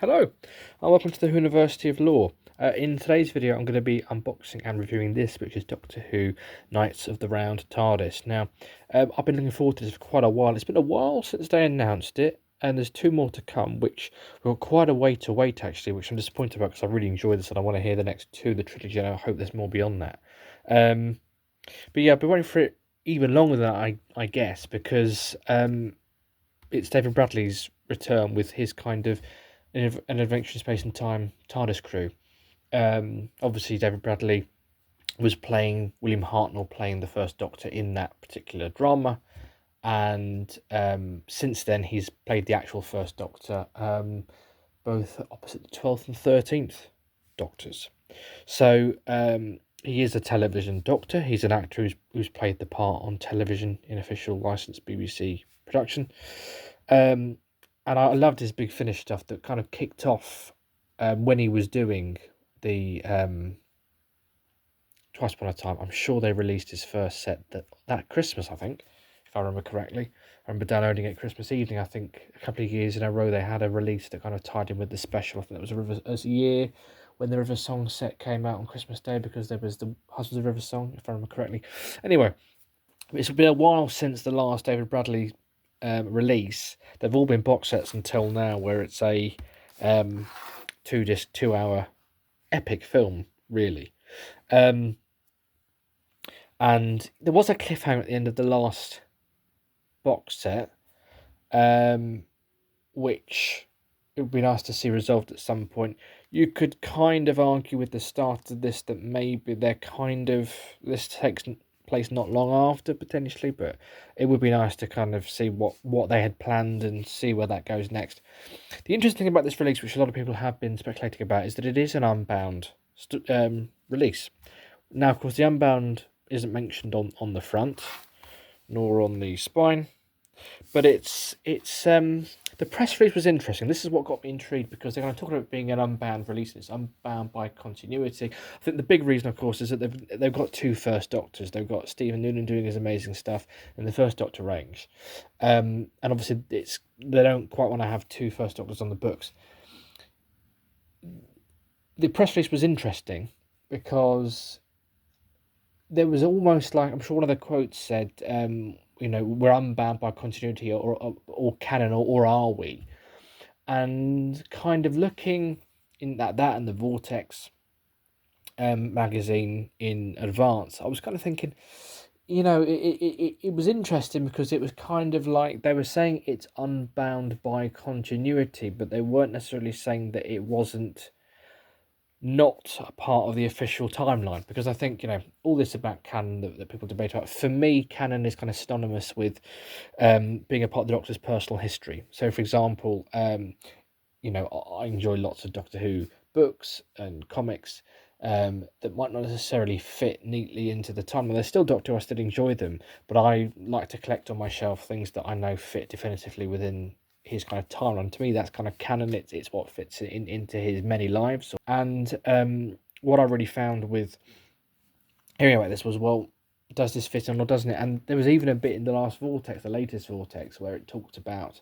Hello, and welcome to the University of Law. In today's video, I'm going to be unboxing and reviewing this, which is Doctor Who Knights of the Round TARDIS. Now, I've been looking forward to this for quite a while. It's been a while since they announced it, and there's two more to come, which we're quite a way to wait, actually, which I'm disappointed about because I really enjoyed this and I want to hear the next two, the trilogy, and I hope there's more beyond that. But yeah, I've been waiting for it even longer than that, I guess, because it's David Bradley's return with his kind of an adventure in space and time TARDIS crew. Obviously, David Bradley was playing William Hartnell, playing the First Doctor in that particular drama, and since then he's played the actual First Doctor, both opposite the 12th and 13th Doctors. So he is a television Doctor. He's an actor who's played the part on television in official licensed BBC production. And I loved his Big Finish stuff that kind of kicked off when he was doing the Twice Upon a Time. I'm sure they released his first set that Christmas, I think, if I remember correctly. I remember downloading it Christmas evening. I think a couple of years in a row they had a release that kind of tied in with the special. I think it was a year when the River Song set came out on Christmas Day, because there was the Husbands of River Song, if I remember correctly. Anyway, it's been a while since the last David Bradley release. They've all been box sets until now, where it's a 2-disc, 2-hour epic film, really. And there was a cliffhanger at the end of the last box set, which it would be nice to see resolved at some point. You could kind of argue with the start of this that maybe this takes place not long after, potentially, but it would be nice to kind of see what they had planned and see where that goes next. The interesting thing about this release, which a lot of people have been speculating about, is that it is an unbound release. Now, of course, the unbound isn't mentioned on the front nor on the spine, but it's the press release was interesting. This is what got me intrigued, because they're going to talk about it being an unbound release, and it's unbound by continuity. I think the big reason, of course, is that they've got two First Doctors. They've got Stephen Noonan doing his amazing stuff in the First Doctor range, and obviously they don't quite want to have two First Doctors on the books. The press release was interesting because there was almost like, I'm sure one of the quotes said, we're unbound by continuity or canon, or are we? And kind of looking in that and the Vortex magazine in advance, I was kind of thinking, it was interesting, because it was kind of like they were saying it's unbound by continuity, but they weren't necessarily saying that it wasn't not a part of the official timeline. Because I think, all this about canon that people debate about, for me, canon is kind of synonymous with being a part of the Doctor's personal history. So, for example, I enjoy lots of Doctor Who books and comics that might not necessarily fit neatly into the timeline. They're still Doctor Who, I still enjoy them, but I like to collect on my shelf things that I know fit definitively within his kind of timeline. To me, that's kind of canon. It's what fits into his many lives. And what I really found with hearing about this was, well, does this fit in or doesn't it? And there was even a bit in the last Vortex, the latest Vortex, where it talked about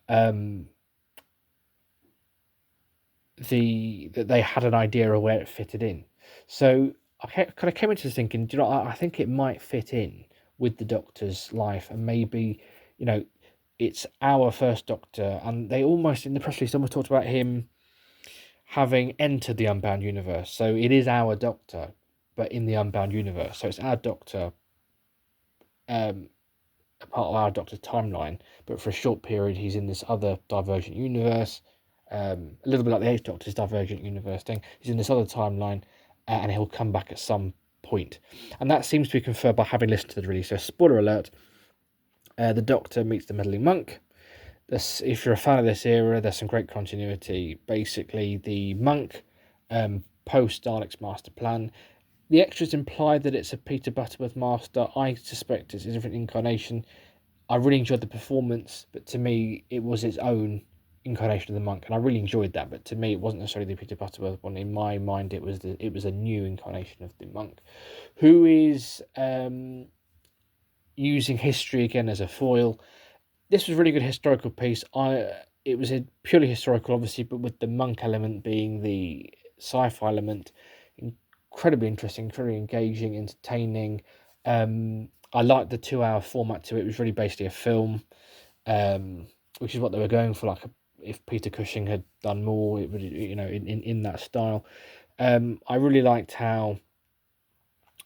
that they had an idea of where it fitted in. So I kind of came into this thinking, I think it might fit in with the Doctor's life, and maybe, it's our First Doctor, and they almost, in the press release, almost talked about him having entered the Unbound universe. So it is our Doctor, but in the Unbound universe. So it's our Doctor, a part of our Doctor's timeline, but for a short period he's in this other divergent universe. A little bit like the Eighth Doctor's divergent universe thing. He's in this other timeline, and he'll come back at some point. And that seems to be confirmed by having listened to the release. So, spoiler alert, the Doctor meets the meddling monk. If you're a fan of this era, there's some great continuity. Basically, the monk, post Dalek's master plan, the extras imply that it's a Peter Butterworth master. I suspect it's a different incarnation. I really enjoyed the performance, but to me, it was its own incarnation of the monk, and I really enjoyed that. But to me, it wasn't necessarily the Peter Butterworth one. In my mind, it was a new incarnation of the monk, who is using history again as a foil. This was a really good historical piece. it was a purely historical, obviously, but with the monk element being the sci-fi element, incredibly interesting, incredibly engaging, entertaining. I liked the 2 hour format to it. It was really basically a film, which is what they were going for. Like, if Peter Cushing had done more, it would, in that style. I really liked how,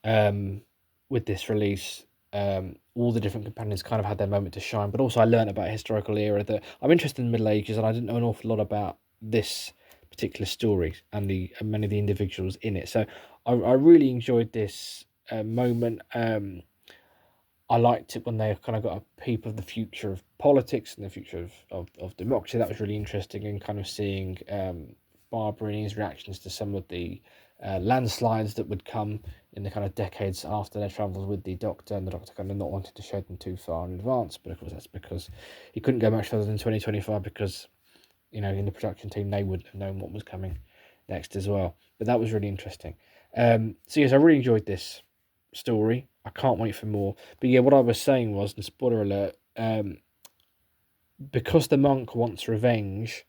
with this release, all the different companions kind of had their moment to shine. But also, I learned about historical era that I'm interested in the Middle Ages, and I didn't know an awful lot about this particular story and many of the individuals in it. So I really enjoyed this moment. I liked it when they kind of got a peep of the future of politics and the future of democracy. That was really interesting, and kind of seeing Barbara and his reactions to some of the landslides that would come in the kind of decades after their travels with the Doctor, and the Doctor kind of not wanting to show them too far in advance. But of course, that's because he couldn't go much further than 2025 because, in the production team, they would have known what was coming next as well. But that was really interesting. So yes, I really enjoyed this story. I can't wait for more. But yeah, what I was saying was, and spoiler alert, because the monk wants revenge,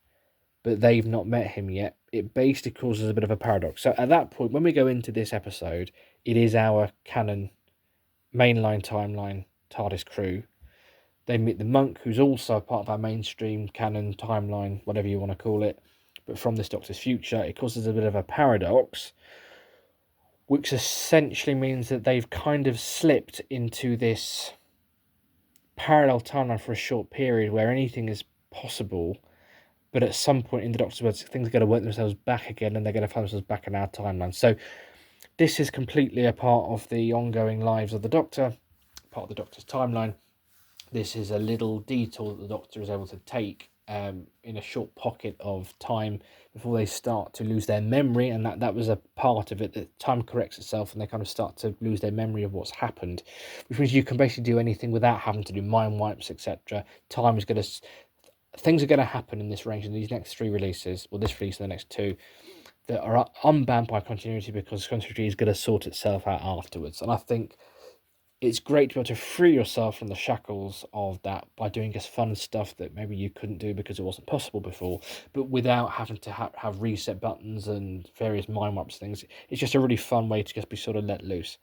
but they've not met him yet, it basically causes a bit of a paradox. So at that point, when we go into this episode, it is our canon, mainline timeline TARDIS crew. They meet the monk, who's also part of our mainstream canon timeline, whatever you want to call it, but from this Doctor's future. It causes a bit of a paradox, which essentially means that they've kind of slipped into this parallel timeline for a short period where anything is possible, but at some point in the Doctor's words, things are going to work themselves back again, and they're going to find themselves back in our timeline. So this is completely a part of the ongoing lives of the Doctor, part of the Doctor's timeline. This is a little detour that the Doctor is able to take in a short pocket of time before they start to lose their memory, and that was a part of it, that time corrects itself and they kind of start to lose their memory of what's happened, which means you can basically do anything without having to do mind wipes, etc. Things are going to happen in this range, in these next 3 releases, or this release and the next 2, that are unbound by continuity, because continuity is going to sort itself out afterwards. And I think it's great to be able to free yourself from the shackles of that by doing just fun stuff that maybe you couldn't do because it wasn't possible before, but without having to have reset buttons and various mind wipes things. It's just a really fun way to just be sort of let loose.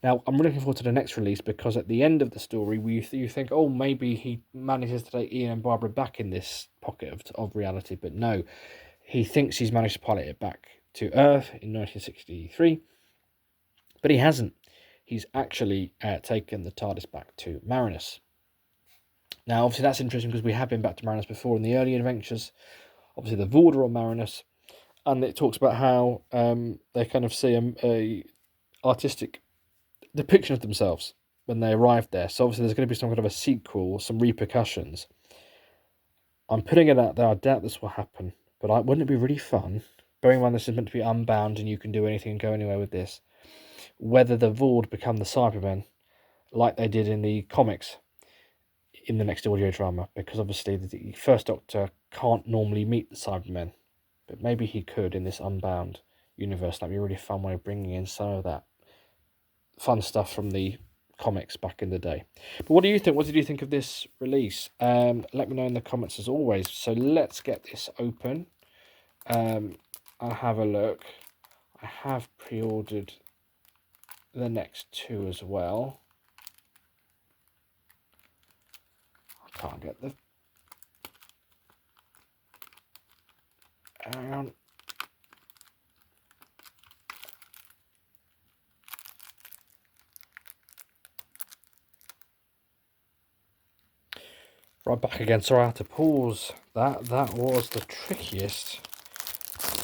Now, I'm really looking forward to the next release, because at the end of the story, you think, oh, maybe he manages to take Ian and Barbara back in this pocket of reality, but no. He thinks he's managed to pilot it back to Earth in 1963, but he hasn't. He's actually taken the TARDIS back to Marinus. Now, obviously, that's interesting because we have been back to Marinus before in the early adventures. Obviously, the Vorder on Marinus, and it talks about how they kind of see a artistic depiction of themselves when they arrived there. So obviously, there's going to be some kind of a sequel, some repercussions. I'm putting it out there. I doubt this will happen, but wouldn't it be really fun? Bearing in mind this is meant to be unbound and you can do anything and go anywhere with this, whether the Vord become the Cybermen like they did in the comics in the next audio drama, because obviously the first Doctor can't normally meet the Cybermen, but maybe he could in this unbound universe. That'd be a really fun way of bringing in some of that fun stuff from the comics back in the day. But what do you think? What did you think of this release? Let me know in the comments as always. So let's get this open. I'll have a look. I have pre-ordered the next 2 as well. I can't get the... Hang on. Right, back again. Sorry, I had to pause that. That was the trickiest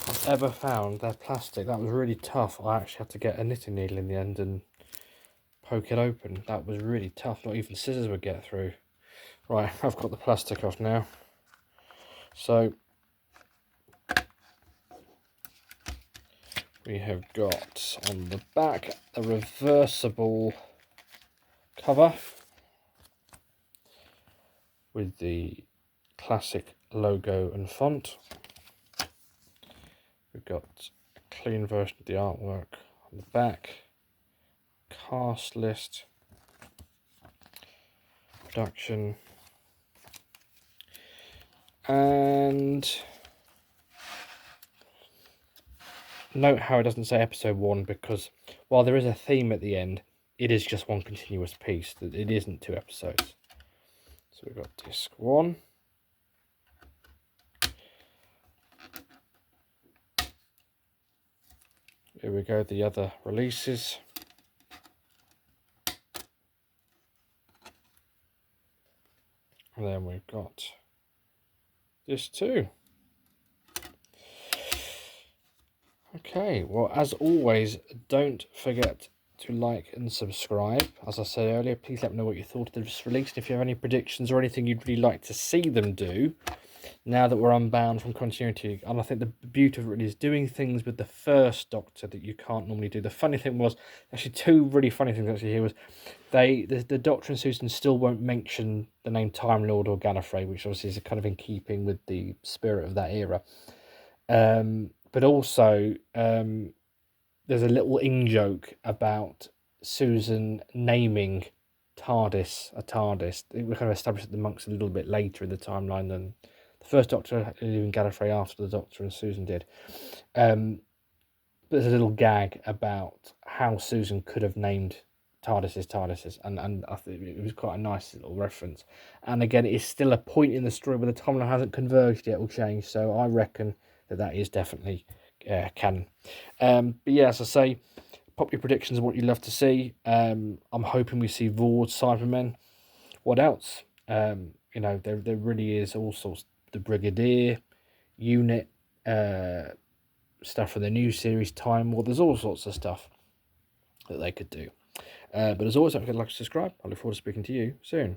I've ever found. They're plastic. That was really tough. I actually had to get a knitting needle in the end and poke it open. That was really tough. Not even scissors would get through. Right, I've got the plastic off now. So we have got on the back a reversible cover with the classic logo and font. We've got a clean version of the artwork on the back, cast list, production, And note how it doesn't say episode 1, because while there is a theme at the end, it is just one continuous piece. It isn't 2 episodes. So we've got disc 1. Here we go, the other releases. And then we've got disc 2. Okay, well, as always, don't forget to like and subscribe. As I said earlier, please let me know what you thought of this release, and if you have any predictions or anything you'd really like to see them do now that we're unbound from continuity. And I think the beauty of it is doing things with the first Doctor that you can't normally do. The funny thing was, actually 2 really funny things actually here was, the Doctor and Susan still won't mention the name Time Lord or Gallifrey, which obviously is kind of in keeping with the spirit of that era. But also, there's a little in-joke about Susan naming TARDIS a TARDIS. We kind of established that the monks a little bit later in the timeline than the first Doctor, and even Gallifrey after the Doctor and Susan did. But there's a little gag about how Susan could have named TARDISes, and I think it was quite a nice little reference. And again, it's still a point in the story where the timeline hasn't converged yet or changed, so I reckon that is definitely canon. But yeah, as I say, pop your predictions of what you'd love to see. I'm hoping we see Vord, Cybermen. What else? You know, there really is all sorts. The Brigadier, Unit, stuff for the new series, Time War. There's all sorts of stuff that they could do. But as always, don't forget to like and subscribe. I look forward to speaking to you soon.